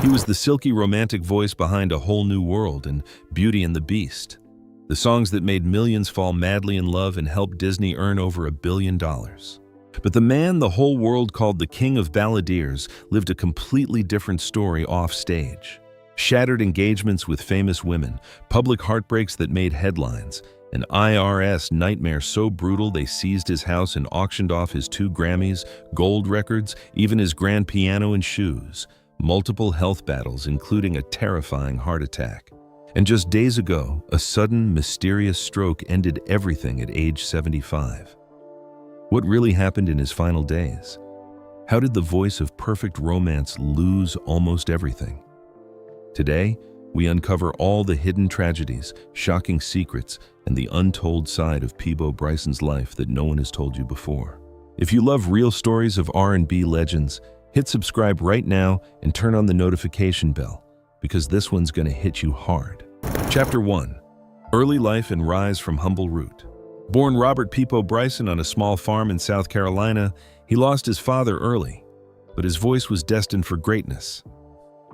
He was the silky romantic voice behind A Whole New World and Beauty and the Beast, the songs that made millions fall madly in love and helped Disney earn over $1 billion. But the man the whole world called the King of Balladeers lived a completely different story off stage. Shattered engagements with famous women, public heartbreaks that made headlines, an IRS nightmare so brutal they seized his house and auctioned off his 2 Grammys, gold records, even his grand piano and shoes. Multiple health battles, including a terrifying heart attack. And just days ago, a sudden, mysterious stroke ended everything at age 75. What really happened in his final days? How did the voice of perfect romance lose almost everything? Today, we uncover all the hidden tragedies, shocking secrets, and the untold side of Peabo Bryson's life that no one has told you before. If you love real stories of R&B legends, hit subscribe right now and turn on the notification bell, because this one's gonna hit you hard. Chapter 1. Early life and rise from humble root. Born Robert Peabo Bryson on a small farm in South Carolina, he lost his father early, but his voice was destined for greatness.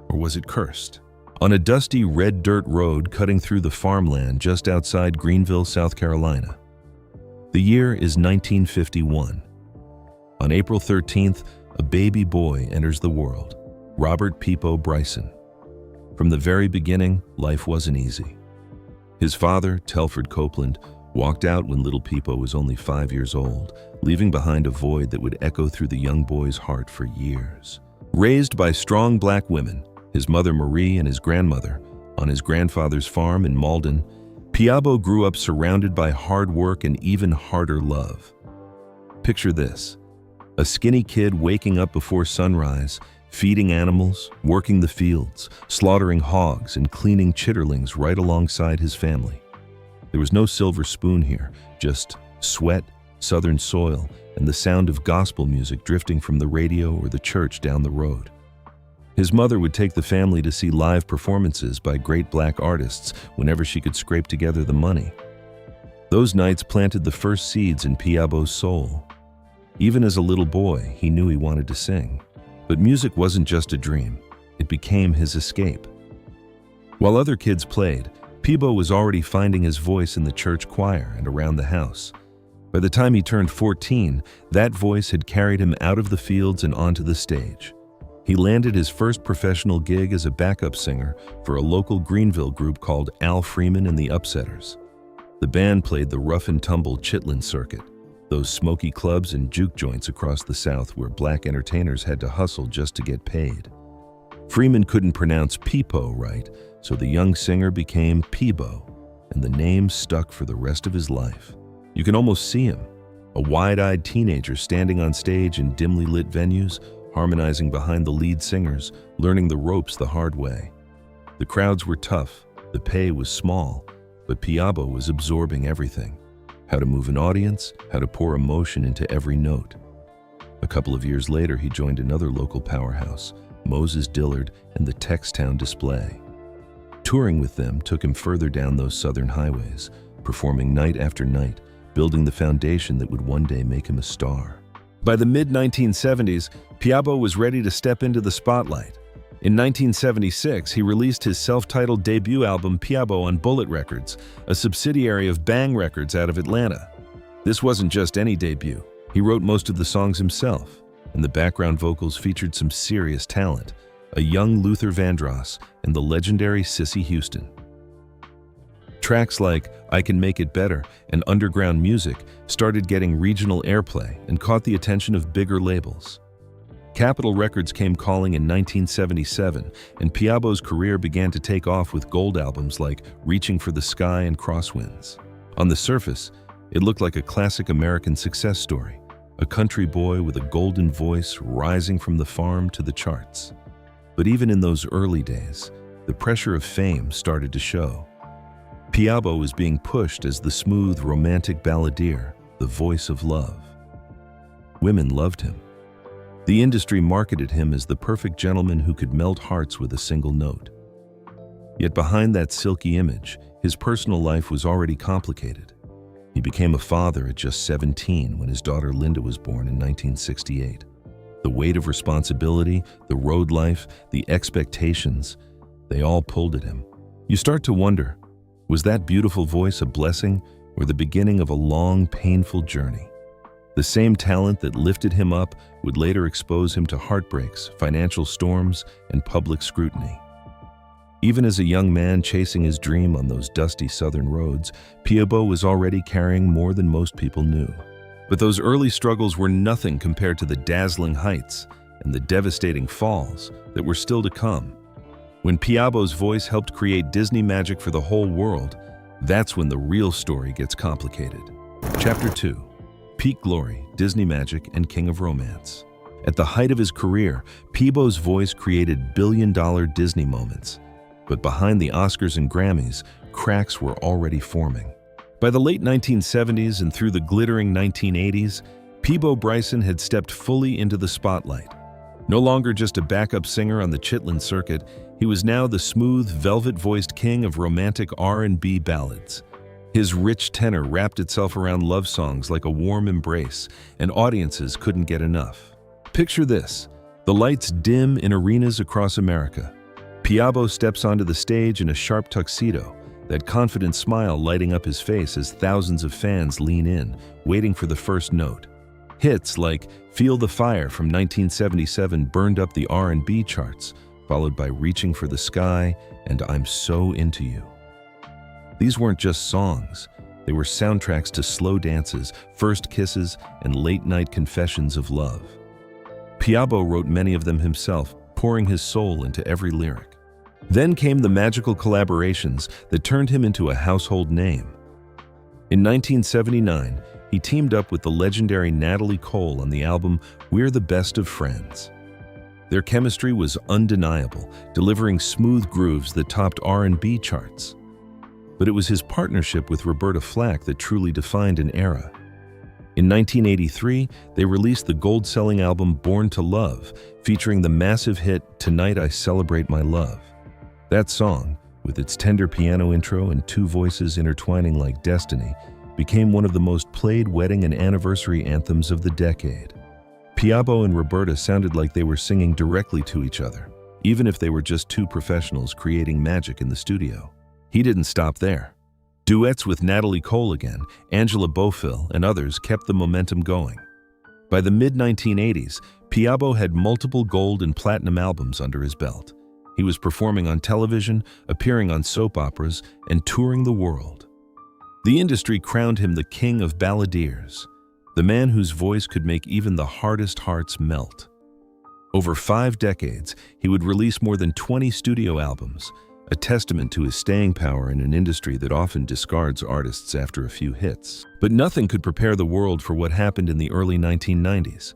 Or was it cursed? On a dusty red dirt road cutting through the farmland just outside Greenville, South Carolina. The year is 1951. On April 13th, a baby boy enters the world, Robert Peabo Bryson. From the very beginning, life wasn't easy. His father, Telford Copeland, walked out when little Peabo was only 5 years old, leaving behind a void that would echo through the young boy's heart for years. Raised by strong black women, his mother Marie and his grandmother, on his grandfather's farm in Malden, Peabo grew up surrounded by hard work and even harder love. Picture this: a skinny kid waking up before sunrise, feeding animals, working the fields, slaughtering hogs, and cleaning chitterlings right alongside his family. There was no silver spoon here, just sweat, southern soil, and the sound of gospel music drifting from the radio or the church down the road. His mother would take the family to see live performances by great black artists whenever she could scrape together the money. Those nights planted the first seeds in Peabo's soul. Even as a little boy, he knew he wanted to sing. But music wasn't just a dream, it became his escape. While other kids played, Peabo was already finding his voice in the church choir and around the house. By the time he turned 14, that voice had carried him out of the fields and onto the stage. He landed his first professional gig as a backup singer for a local Greenville group called Al Freeman and the Upsetters. The band played the rough-and-tumble Chitlin circuit, those smoky clubs and juke joints across the South where black entertainers had to hustle just to get paid. Freeman couldn't pronounce Peabo right, so the young singer became Peabo, and the name stuck for the rest of his life. You can almost see him, a wide-eyed teenager standing on stage in dimly lit venues, harmonizing behind the lead singers, learning the ropes the hard way. The crowds were tough, the pay was small, but Peabo was absorbing everything. How to move an audience, how to pour emotion into every note. A couple of years later, he joined another local powerhouse, Moses Dillard and the Textown Display. Touring with them took him further down those southern highways, performing night after night, building the foundation that would one day make him a star. By the mid-1970s, Peabo was ready to step into the spotlight. In 1976, he released his self-titled debut album Peabo on Bullet Records, a subsidiary of Bang Records out of Atlanta. This wasn't just any debut. He wrote most of the songs himself, and the background vocals featured some serious talent, a young Luther Vandross and the legendary Cissy Houston. Tracks like I Can Make It Better and Underground Music started getting regional airplay and caught the attention of bigger labels. Capitol Records came calling in 1977, and Peabo's career began to take off with gold albums like Reaching for the Sky and Crosswinds. On the surface, it looked like a classic American success story, a country boy with a golden voice rising from the farm to the charts. But even in those early days, the pressure of fame started to show. Peabo was being pushed as the smooth, romantic balladeer, the voice of love. Women loved him. The industry marketed him as the perfect gentleman who could melt hearts with a single note. Yet behind that silky image, his personal life was already complicated. He became a father at just 17 when his daughter Linda was born in 1968. The weight of responsibility, the road life, the expectations, they all pulled at him. You start to wonder, was that beautiful voice a blessing or the beginning of a long, painful journey? The same talent that lifted him up would later expose him to heartbreaks, financial storms, and public scrutiny. Even as a young man chasing his dream on those dusty southern roads, Peabo was already carrying more than most people knew. But those early struggles were nothing compared to the dazzling heights and the devastating falls that were still to come. When Peabo's voice helped create Disney magic for the whole world, that's when the real story gets complicated. Chapter 2. Peak Glory, Disney Magic, and King of Romance. At the height of his career, Peabo's voice created billion-dollar Disney moments. But behind the Oscars and Grammys, cracks were already forming. By the late 1970s and through the glittering 1980s, Peabo Bryson had stepped fully into the spotlight. No longer just a backup singer on the Chitlin circuit, he was now the smooth, velvet-voiced king of romantic R&B ballads. His rich tenor wrapped itself around love songs like a warm embrace, and audiences couldn't get enough. Picture this: the lights dim in arenas across America. Peabo steps onto the stage in a sharp tuxedo, that confident smile lighting up his face as thousands of fans lean in, waiting for the first note. Hits like Feel the Fire from 1977 burned up the R&B charts, followed by Reaching for the Sky and I'm So Into You. These weren't just songs, they were soundtracks to slow dances, first kisses, and late-night confessions of love. Peabo wrote many of them himself, pouring his soul into every lyric. Then came the magical collaborations that turned him into a household name. In 1979, he teamed up with the legendary Natalie Cole on the album We're the Best of Friends. Their chemistry was undeniable, delivering smooth grooves that topped R&B charts. But it was his partnership with Roberta Flack that truly defined an era. In 1983, they released the gold-selling album Born to Love, featuring the massive hit Tonight I Celebrate My Love. That song, with its tender piano intro and two voices intertwining like destiny, became one of the most played wedding and anniversary anthems of the decade. Peabo and Roberta sounded like they were singing directly to each other, even if they were just two professionals creating magic in the studio. He didn't stop there. Duets with Natalie Cole again, Angela Bofill, and others kept the momentum going. By the mid-1980s, Peabo had multiple gold and platinum albums under his belt. He was performing on television, appearing on soap operas, and touring the world. The industry crowned him the King of Balladeers, the man whose voice could make even the hardest hearts melt. Over 5 decades, he would release more than 20 studio albums, a testament to his staying power in an industry that often discards artists after a few hits. But nothing could prepare the world for what happened in the early 1990s.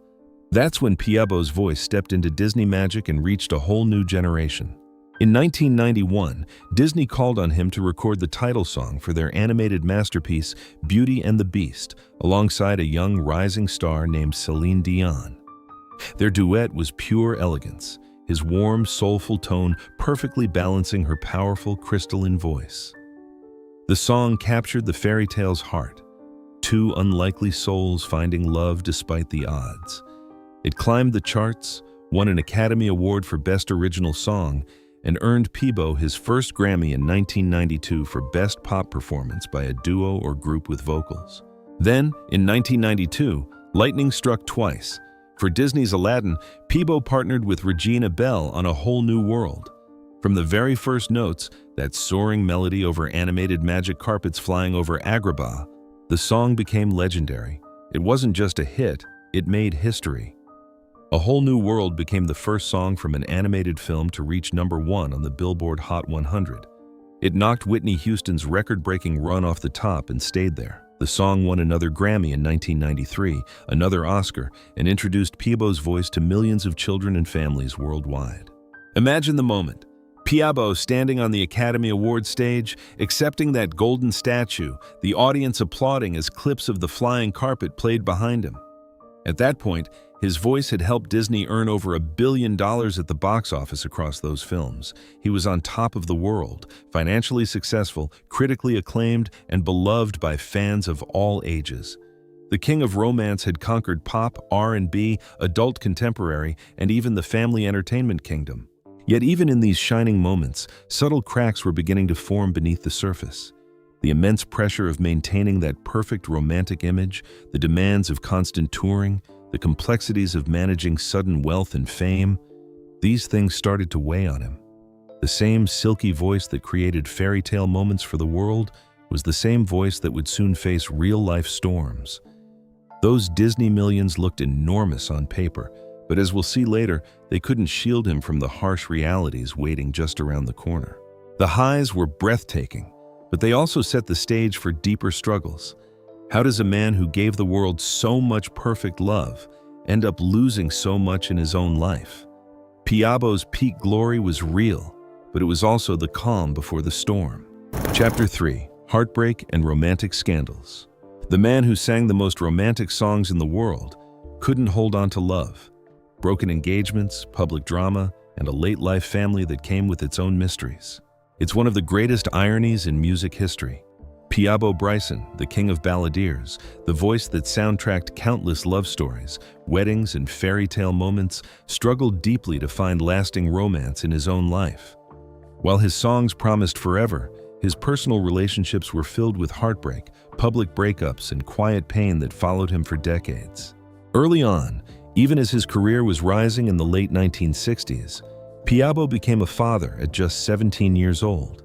That's when Peabo's voice stepped into Disney magic and reached a whole new generation. In 1991, Disney called on him to record the title song for their animated masterpiece, Beauty and the Beast, alongside a young rising star named Celine Dion. Their duet was pure elegance, his warm, soulful tone perfectly balancing her powerful, crystalline voice. The song captured the fairy tale's heart, two unlikely souls finding love despite the odds. It climbed the charts, won an Academy Award for Best Original Song, and earned Peabo his first Grammy in 1992 for Best Pop Performance by a duo or group with vocals. Then, in 1992, lightning struck twice. For Disney's Aladdin, Peabo partnered with Regina Belle on A Whole New World. From the very first notes, that soaring melody over animated magic carpets flying over Agrabah, the song became legendary. It wasn't just a hit, it made history. A Whole New World became the first song from an animated film to reach #1 on the Billboard Hot 100. It knocked Whitney Houston's record-breaking run off the top and stayed there. The song won another Grammy in 1993, another Oscar, and introduced Peabo's voice to millions of children and families worldwide. Imagine the moment. Peabo standing on the Academy Awards stage, accepting that golden statue, the audience applauding as clips of the flying carpet played behind him. At that point, his voice had helped Disney earn over $1 billion at the box office across those films. He was on top of the world, financially successful, critically acclaimed, and beloved by fans of all ages. The king of romance had conquered pop, R&B, adult contemporary, and even the family entertainment kingdom. Yet even in these shining moments, subtle cracks were beginning to form beneath the surface. The immense pressure of maintaining that perfect romantic image, the demands of constant touring, the complexities of managing sudden wealth and fame, these things started to weigh on him. The same silky voice that created fairy tale moments for the world was the same voice that would soon face real-life storms. Those Disney millions looked enormous on paper, but as we'll see later, they couldn't shield him from the harsh realities waiting just around the corner. The highs were breathtaking, but they also set the stage for deeper struggles. How does a man who gave the world so much perfect love end up losing so much in his own life? Peabo's peak glory was real, but it was also the calm before the storm. Chapter 3: Heartbreak and Romantic Scandals. The man who sang the most romantic songs in the world couldn't hold on to love. Broken engagements, public drama, and a late-life family that came with its own mysteries. It's one of the greatest ironies in music history. Peabo Bryson, the King of Balladeers, the voice that soundtracked countless love stories, weddings, and fairy tale moments, struggled deeply to find lasting romance in his own life. While his songs promised forever, his personal relationships were filled with heartbreak, public breakups, and quiet pain that followed him for decades. Early on, even as his career was rising in the late 1960s, Peabo became a father at just 17 years old.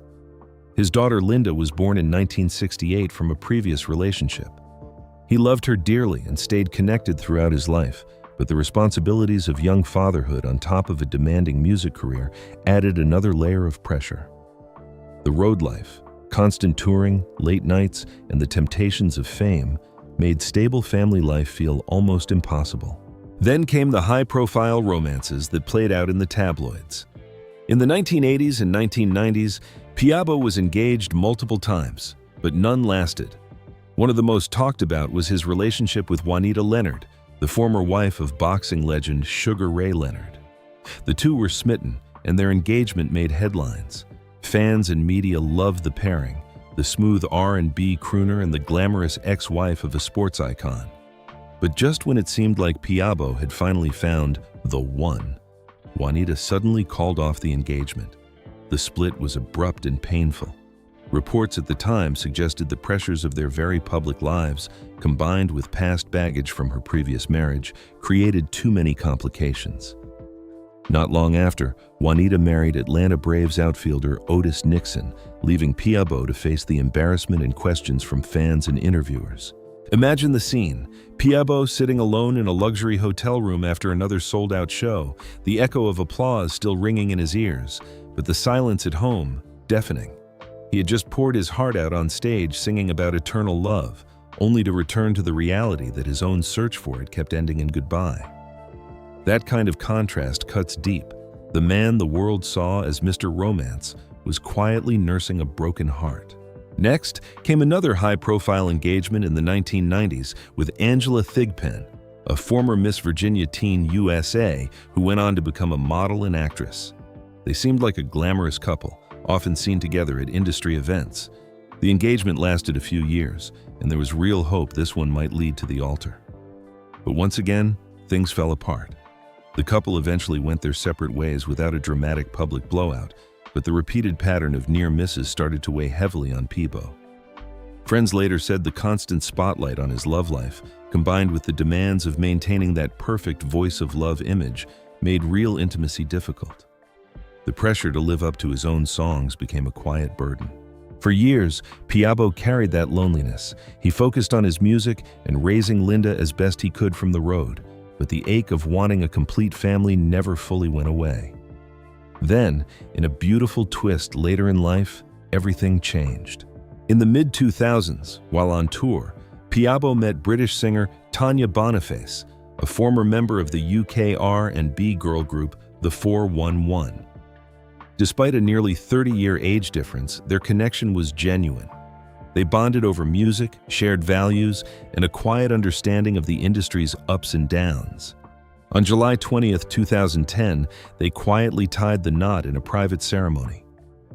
His daughter Linda was born in 1968 from a previous relationship. He loved her dearly and stayed connected throughout his life, but the responsibilities of young fatherhood on top of a demanding music career added another layer of pressure. The road life, constant touring, late nights, and the temptations of fame made stable family life feel almost impossible. Then came the high-profile romances that played out in the tabloids. In the 1980s and 1990s, Peabo was engaged multiple times, but none lasted. One of the most talked about was his relationship with Juanita Leonard, the former wife of boxing legend Sugar Ray Leonard. The two were smitten, and their engagement made headlines. Fans and media loved the pairing, the smooth R&B crooner and the glamorous ex-wife of a sports icon. But just when it seemed like Peabo had finally found the one, Juanita suddenly called off the engagement. The split was abrupt and painful. Reports at the time suggested the pressures of their very public lives, combined with past baggage from her previous marriage, created too many complications. Not long after, Juanita married Atlanta Braves outfielder Otis Nixon, leaving Peabo to face the embarrassment and questions from fans and interviewers. Imagine the scene: Peabo sitting alone in a luxury hotel room after another sold-out show, the echo of applause still ringing in his ears, but the silence at home deafening. He had just poured his heart out on stage singing about eternal love, only to return to the reality that his own search for it kept ending in goodbye. That kind of contrast cuts deep. The man the world saw as Mr. Romance was quietly nursing a broken heart. Next came another high-profile engagement in the 1990s with Angela Thigpen, a former Miss Virginia Teen USA who went on to become a model and actress. They seemed like a glamorous couple, often seen together at industry events. The engagement lasted a few years, and there was real hope this one might lead to the altar. But once again, things fell apart. The couple eventually went their separate ways without a dramatic public blowout, but the repeated pattern of near misses started to weigh heavily on Peabo. Friends later said the constant spotlight on his love life, combined with the demands of maintaining that perfect voice of love image, made real intimacy difficult. The pressure to live up to his own songs became a quiet burden. For years, Peabo carried that loneliness. He focused on his music and raising Linda as best he could from the road, but the ache of wanting a complete family never fully went away. Then, in a beautiful twist later in life, everything changed. In the mid-2000s, while on tour, Peabo met British singer Tanya Boniface, a former member of the UK R&B girl group The 411. Despite a nearly 30-year age difference, their connection was genuine. They bonded over music, shared values, and a quiet understanding of the industry's ups and downs. On July 20th, 2010, they quietly tied the knot in a private ceremony.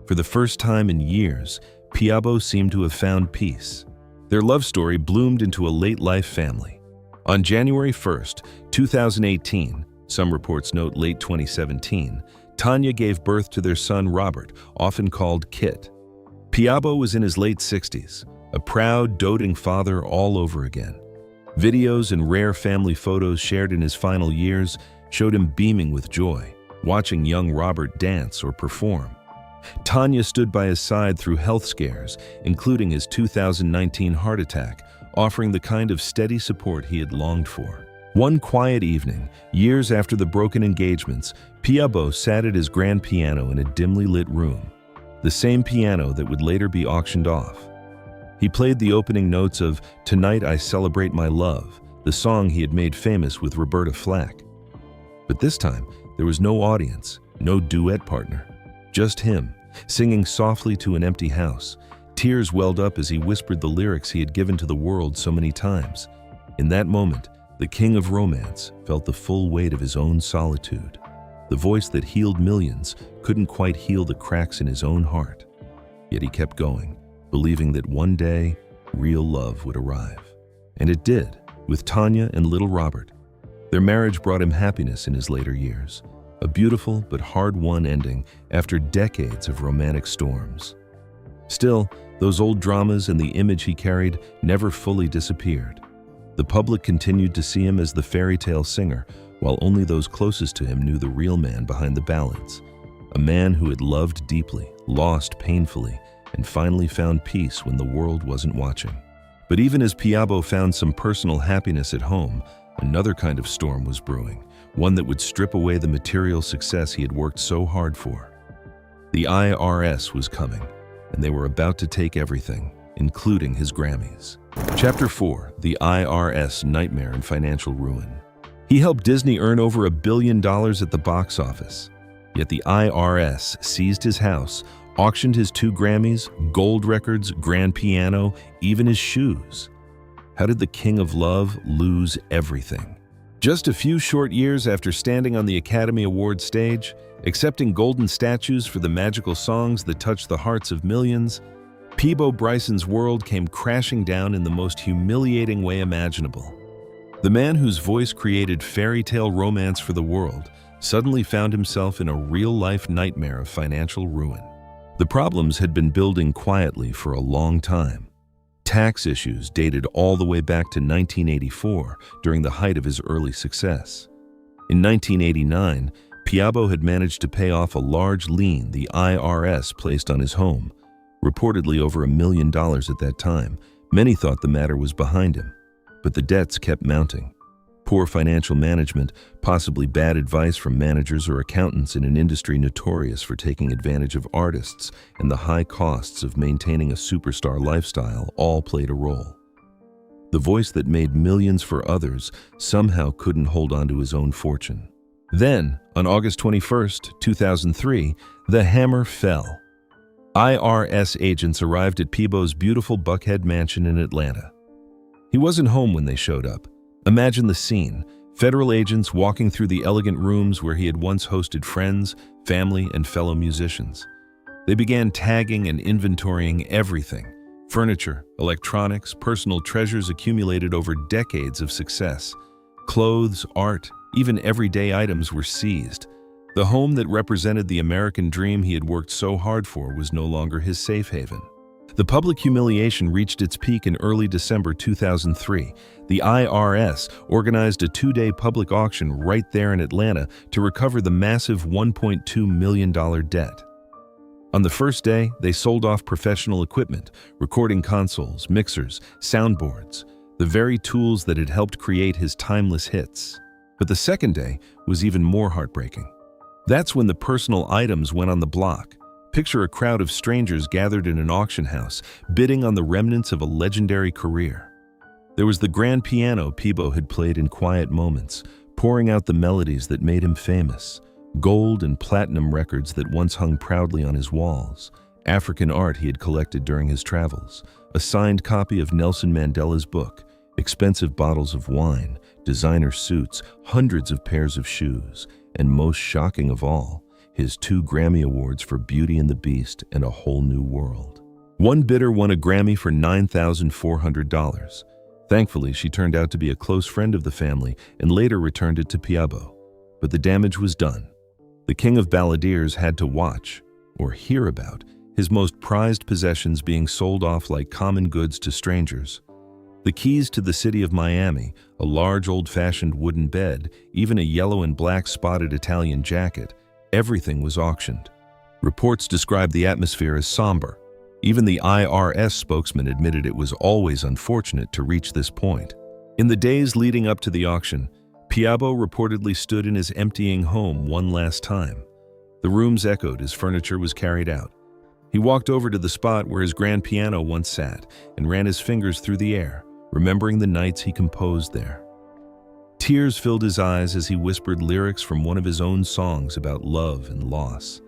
For the first time in years, Peabo seemed to have found peace. Their love story bloomed into a late-life family. On January 1st, 2018, some reports note late 2017, Tanya gave birth to their son Robert, often called Kit. Peabo was in his late 60s, a proud, doting father all over again. Videos and rare family photos shared in his final years showed him beaming with joy, watching young Robert dance or perform. Tanya stood by his side through health scares, including his 2019 heart attack, offering the kind of steady support he had longed for. One quiet evening, years after the broken engagements, Peabo sat at his grand piano in a dimly lit room, the same piano that would later be auctioned off. He played the opening notes of "Tonight I Celebrate My Love," the song he had made famous with Roberta Flack. But this time, there was no audience, no duet partner, just him, singing softly to an empty house. Tears welled up as he whispered the lyrics he had given to the world so many times. In that moment, the king of romance felt the full weight of his own solitude. The voice that healed millions couldn't quite heal the cracks in his own heart. Yet he kept going, believing that one day, real love would arrive. And it did, with Tanya and little Robert. Their marriage brought him happiness in his later years, a beautiful but hard-won ending after decades of romantic storms. Still, those old dramas and the image he carried never fully disappeared. The public continued to see him as the fairy tale singer, while only those closest to him knew the real man behind the ballads. A man who had loved deeply, lost painfully, and finally found peace when the world wasn't watching. But even as Peabo found some personal happiness at home, another kind of storm was brewing, one that would strip away the material success he had worked so hard for. The IRS was coming, and they were about to take everything, including his Grammys. Chapter 4, The IRS Nightmare and Financial Ruin. He helped Disney earn over $1 billion at the box office. Yet the IRS seized his house, auctioned his 2 Grammys, gold records, grand piano, even his shoes. How did the King of Love lose everything? Just a few short years after standing on the Academy Awards stage, accepting golden statues for the magical songs that touched the hearts of millions, Peabo Bryson's world came crashing down in the most humiliating way imaginable. The man whose voice created fairy tale romance for the world suddenly found himself in a real-life nightmare of financial ruin. The problems had been building quietly for a long time. Tax issues dated all the way back to 1984, during the height of his early success. In 1989, Peabo had managed to pay off a large lien the IRS placed on his home, reportedly over $1 million at that time. Many thought the matter was behind him, but the debts kept mounting. Poor financial management, possibly bad advice from managers or accountants in an industry notorious for taking advantage of artists, and the high costs of maintaining a superstar lifestyle all played a role. The voice that made millions for others somehow couldn't hold on to his own fortune. Then, on August 21st, 2003, the hammer fell. IRS agents arrived at Peabo's beautiful Buckhead mansion in Atlanta. He wasn't home when they showed up. Imagine the scene: federal agents walking through the elegant rooms where he had once hosted friends, family, and fellow musicians. They began tagging and inventorying everything: furniture, electronics, personal treasures accumulated over decades of success. Clothes, art, even everyday items were seized. The home that represented the American dream he had worked so hard for was no longer his safe haven. The public humiliation reached its peak in early December 2003. The IRS organized a 2-day public auction right there in Atlanta to recover the massive $1.2 million debt. On the first day, they sold off professional equipment, recording consoles, mixers, soundboards, the very tools that had helped create his timeless hits. But the second day was even more heartbreaking. That's when the personal items went on the block. Picture a crowd of strangers gathered in an auction house, bidding on the remnants of a legendary career. There was the grand piano Peabo had played in quiet moments, pouring out the melodies that made him famous, gold and platinum records that once hung proudly on his walls, African art he had collected during his travels, a signed copy of Nelson Mandela's book, expensive bottles of wine, designer suits, hundreds of pairs of shoes, and most shocking of all, his 2 Grammy Awards for Beauty and the Beast and A Whole New World. One bidder won a Grammy for $9,400. Thankfully, she turned out to be a close friend of the family and later returned it to Peabo. But the damage was done. The King of Balladeers had to watch, or hear about, his most prized possessions being sold off like common goods to strangers. The keys to the city of Miami, a large old-fashioned wooden bed, even a yellow and black spotted Italian jacket, everything was auctioned. Reports described the atmosphere as somber. Even the IRS spokesman admitted it was always unfortunate to reach this point. In the days leading up to the auction, Peabo reportedly stood in his emptying home one last time. The rooms echoed as furniture was carried out. He walked over to the spot where his grand piano once sat and ran his fingers through the air, remembering the nights he composed there. Tears filled his eyes as he whispered lyrics from one of his own songs about love and loss.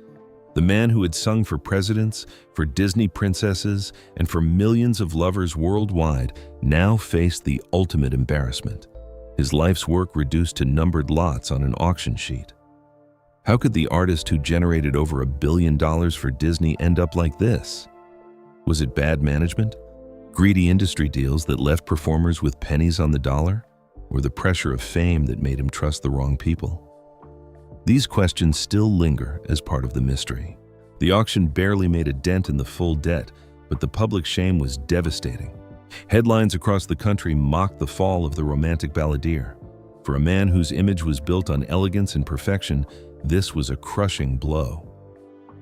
The man who had sung for presidents, for Disney princesses, and for millions of lovers worldwide now faced the ultimate embarrassment. His life's work reduced to numbered lots on an auction sheet. How could the artist who generated over $1 billion for Disney end up like this? Was it bad management? Greedy industry deals that left performers with pennies on the dollar? Or the pressure of fame that made him trust the wrong people? These questions still linger as part of the mystery. The auction barely made a dent in the full debt, but the public shame was devastating. Headlines across the country mocked the fall of the romantic balladeer. For a man whose image was built on elegance and perfection, this was a crushing blow.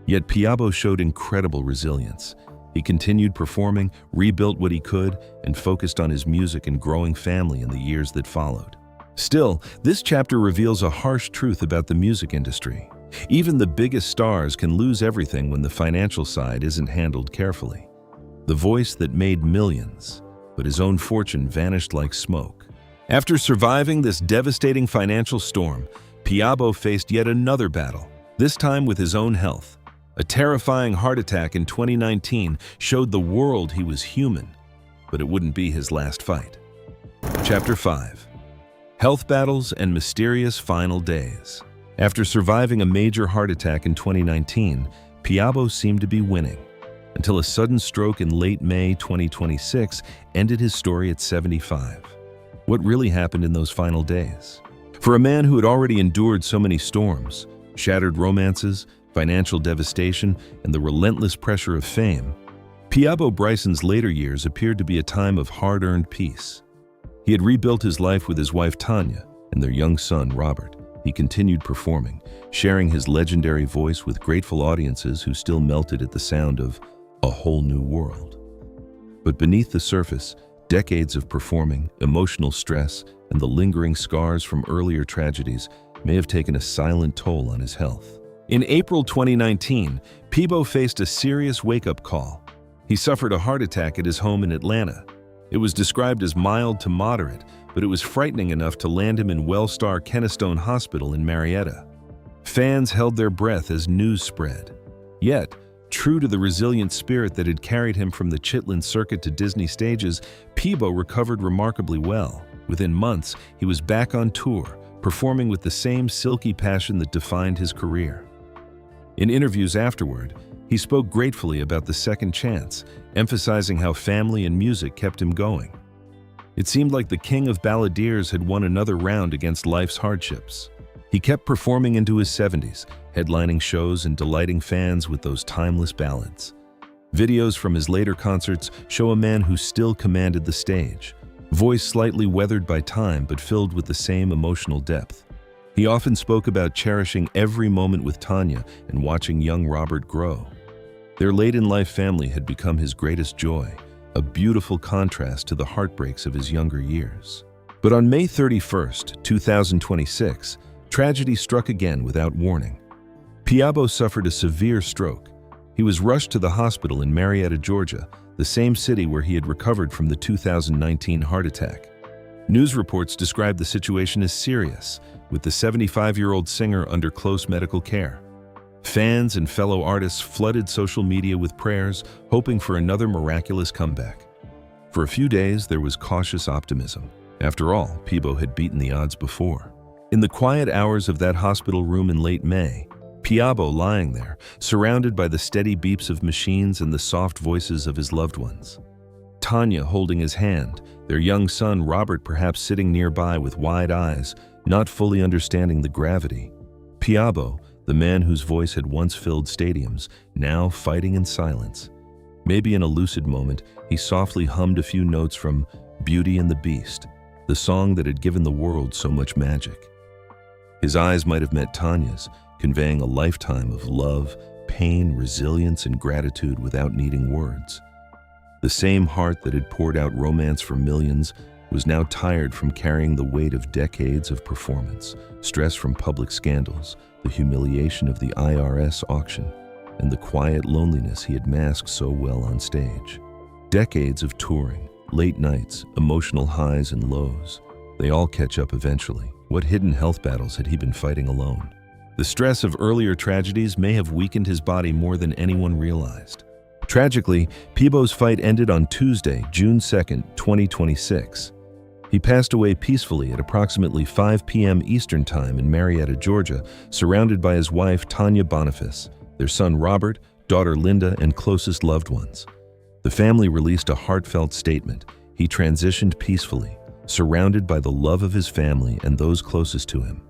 Yet Peabo showed incredible resilience. He continued performing, rebuilt what he could, and focused on his music and growing family in the years that followed. Still, this chapter reveals a harsh truth about the music industry. Even the biggest stars can lose everything when the financial side isn't handled carefully. The voice that made millions, but his own fortune vanished like smoke. After surviving this devastating financial storm, Peabo faced yet another battle, this time with his own health. A terrifying heart attack in 2019 showed the world he was human, but it wouldn't be his last fight. Chapter 5. Health battles and mysterious final days. After surviving a major heart attack in 2019, Peabo seemed to be winning, until a sudden stroke in late May 2026 ended his story at 75. What really happened in those final days? For a man who had already endured so many storms, shattered romances, financial devastation, and the relentless pressure of fame, Peabo Bryson's later years appeared to be a time of hard-earned peace. He had rebuilt his life with his wife Tanya and their young son Robert. He continued performing, sharing his legendary voice with grateful audiences who still melted at the sound of A Whole New World. But beneath the surface, decades of performing, emotional stress, and the lingering scars from earlier tragedies may have taken a silent toll on his health. In April 2019, Peabo faced a serious wake-up call. He suffered a heart attack at his home in Atlanta. It was described as mild to moderate, but it was frightening enough to land him in Wellstar Kennestone Hospital in Marietta. Fans held their breath as news spread. Yet, true to the resilient spirit that had carried him from the Chitlin circuit to Disney stages, Peabo recovered remarkably well. Within months, he was back on tour, performing with the same silky passion that defined his career. In interviews afterward, he spoke gratefully about the second chance, emphasizing how family and music kept him going. It seemed like the King of Balladeers had won another round against life's hardships. He kept performing into his 70s, headlining shows and delighting fans with those timeless ballads. Videos from his later concerts show a man who still commanded the stage, voice slightly weathered by time but filled with the same emotional depth. He often spoke about cherishing every moment with Tanya and watching young Robert grow. Their late-in-life family had become his greatest joy, a beautiful contrast to the heartbreaks of his younger years. But on May 31st, 2026, tragedy struck again without warning. Peabo suffered a severe stroke. He was rushed to the hospital in Marietta, Georgia, the same city where he had recovered from the 2019 heart attack. News reports described the situation as serious, with the 75-year-old singer under close medical care. Fans and fellow artists flooded social media with prayers, hoping for another miraculous comeback. For a few days, there was cautious optimism. After all, Peabo had beaten the odds before. In the quiet hours of that hospital room in late May, Peabo lying there, surrounded by the steady beeps of machines and the soft voices of his loved ones. Tanya holding his hand, their young son Robert perhaps sitting nearby with wide eyes, not fully understanding the gravity. Peabo, the man whose voice had once filled stadiums, now fighting in silence. Maybe in a lucid moment, he softly hummed a few notes from Beauty and the Beast, the song that had given the world so much magic. His eyes might have met Tanya's, conveying a lifetime of love, pain, resilience, and gratitude without needing words. The same heart that had poured out romance for millions was now tired from carrying the weight of decades of performance, stress from public scandals, the humiliation of the IRS auction, and the quiet loneliness he had masked so well on stage. Decades of touring, late nights, emotional highs and lows. They all catch up eventually. What hidden health battles had he been fighting alone? The stress of earlier tragedies may have weakened his body more than anyone realized. Tragically, Peabo's fight ended on Tuesday, June 2, 2026. He passed away peacefully at approximately 5 p.m. Eastern Time in Marietta, Georgia, surrounded by his wife Tanya Boniface, their son Robert, daughter Linda, and closest loved ones. The family released a heartfelt statement. He transitioned peacefully, surrounded by the love of his family and those closest to him.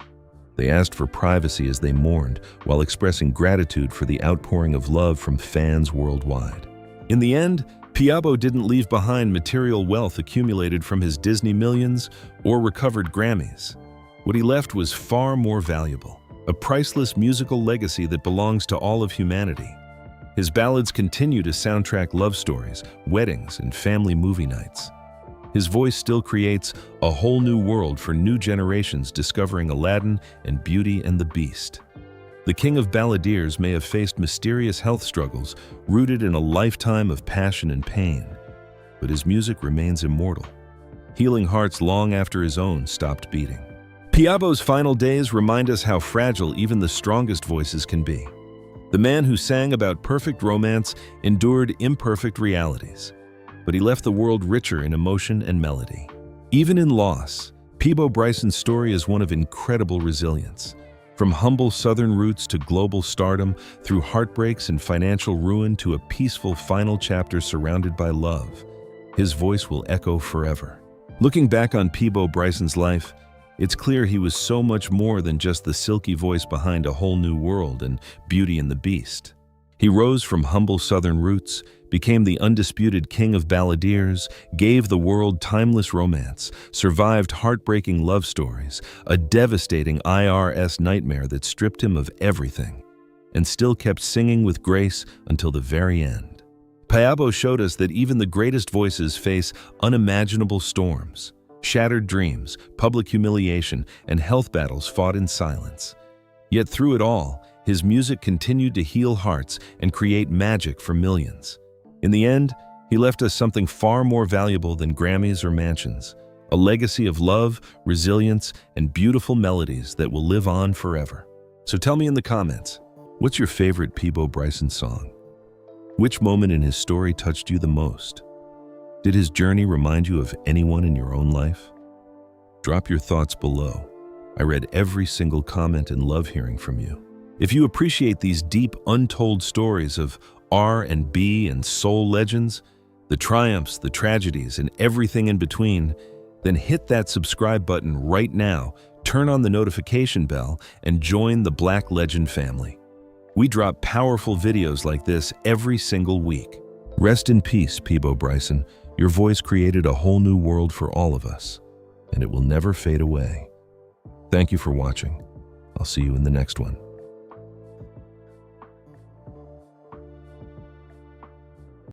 They asked for privacy as they mourned, while expressing gratitude for the outpouring of love from fans worldwide. In the end, Peabo didn't leave behind material wealth accumulated from his Disney millions or recovered Grammys. What he left was far more valuable, a priceless musical legacy that belongs to all of humanity. His ballads continue to soundtrack love stories, weddings, and family movie nights. His voice still creates a whole new world for new generations discovering Aladdin and Beauty and the Beast. The King of Balladeers may have faced mysterious health struggles rooted in a lifetime of passion and pain, but his music remains immortal, healing hearts long after his own stopped beating. Peabo's final days remind us how fragile even the strongest voices can be. The man who sang about perfect romance endured imperfect realities, but he left the world richer in emotion and melody. Even in loss, Peabo Bryson's story is one of incredible resilience. From humble Southern roots to global stardom, through heartbreaks and financial ruin to a peaceful final chapter surrounded by love, his voice will echo forever. Looking back on Peabo Bryson's life, it's clear he was so much more than just the silky voice behind A Whole New World and Beauty and the Beast. He rose from humble Southern roots, became the undisputed King of Balladeers, gave the world timeless romance, survived heartbreaking love stories, a devastating IRS nightmare that stripped him of everything, and still kept singing with grace until the very end. Peabo showed us that even the greatest voices face unimaginable storms, shattered dreams, public humiliation, and health battles fought in silence. Yet through it all, his music continued to heal hearts and create magic for millions. In the end, he left us something far more valuable than Grammys or mansions, a legacy of love, resilience, and beautiful melodies that will live on forever. So tell me in the comments, what's your favorite Peabo Bryson song? Which moment in his story touched you the most? Did his journey remind you of anyone in your own life? Drop your thoughts below. I read every single comment and love hearing from you. If you appreciate these deep, untold stories of R&B and soul legends, the triumphs, the tragedies, and everything in between, then hit that subscribe button right now, turn on the notification bell, and join the Black Legend family. We drop powerful videos like this every single week. Rest in peace, Peabo Bryson. Your voice created a whole new world for all of us, and it will never fade away. Thank you for watching. I'll see you in the next one.